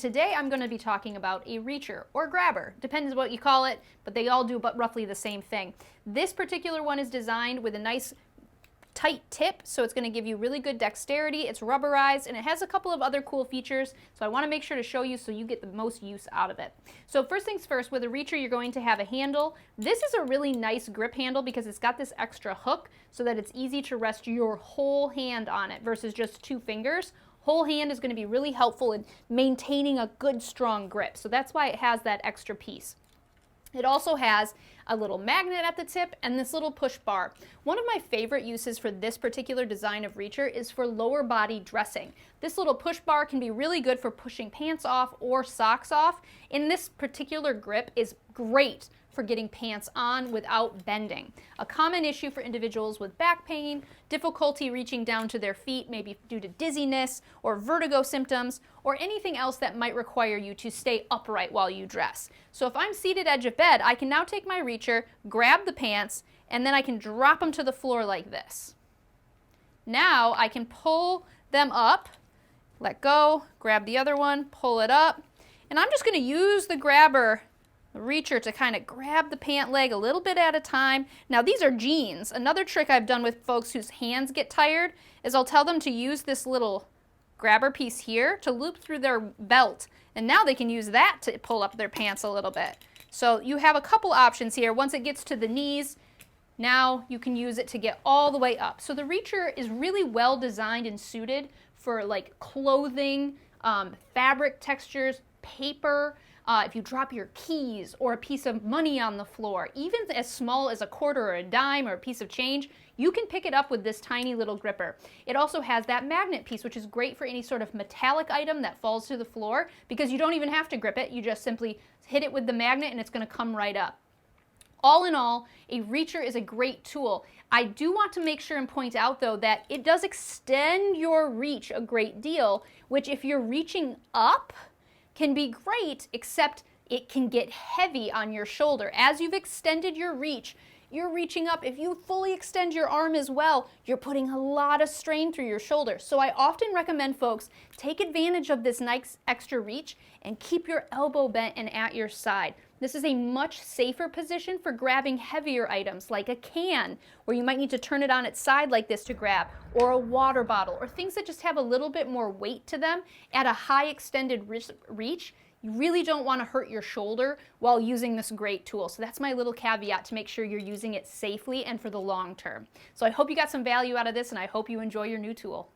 Today I'm going to be talking about a reacher or grabber, depends what you call it, but they all do but roughly the same thing. This particular one is designed with a nice tight tip, so it's going to give you really good dexterity. It's rubberized and it has a couple of other cool features, so I want to make sure to show you so you get the most use out of it. So first things first, with a reacher you're going to have a handle. This is a really nice grip handle because it's got this extra hook so that it's easy to rest your whole hand on it versus just 2 fingers. Whole hand is going to be really helpful in maintaining a good strong grip, so that's why it has that extra piece. It also has a little magnet at the tip and this little push bar. One of my favorite uses for this particular design of reacher is for lower body dressing. This little push bar can be really good for pushing pants off or socks off, and this particular grip is great for getting pants on without bending. A common issue for individuals with back pain, difficulty reaching down to their feet, maybe due to dizziness or vertigo symptoms, or anything else that might require you to stay upright while you dress. So if I'm seated edge of bed, I can now take my reacher, grab the pants, and then I can drop them to the floor like this. Now I can pull them up, let go, grab the other one, pull it up, and I'm just going to use the grabber, the reacher, to kind of grab the pant leg a little bit at a time. Now these are jeans. Another trick I've done with folks whose hands get tired is I'll tell them to use this little grabber piece here to loop through their belt, and now they can use that to pull up their pants a little bit. So you have a couple options here. Once it gets to the knees, now you can use it to get all the way up. So the reacher is really well designed and suited for like clothing, fabric textures, paper, if you drop your keys or a piece of money on the floor, even as small as a quarter or a dime or a piece of change, you can pick it up with this tiny little gripper. It also has that magnet piece, which is great for any sort of metallic item that falls to the floor because you don't even have to grip it. You just simply hit it with the magnet and it's going to come right up. All in all, a reacher is a great tool. I do want to make sure and point out, though, that it does extend your reach a great deal, which if you're reaching up, can be great, except it can get heavy on your shoulder. As you've extended your reach, you're reaching up. If you fully extend your arm as well, you're putting a lot of strain through your shoulder. So I often recommend folks take advantage of this nice extra reach and keep your elbow bent and at your side. This is a much safer position for grabbing heavier items like a can, where you might need to turn it on its side like this to grab, or a water bottle, or things that just have a little bit more weight to them at a high extended reach. You really don't want to hurt your shoulder while using this great tool. So that's my little caveat to make sure you're using it safely and for the long term. So I hope you got some value out of this, and I hope you enjoy your new tool.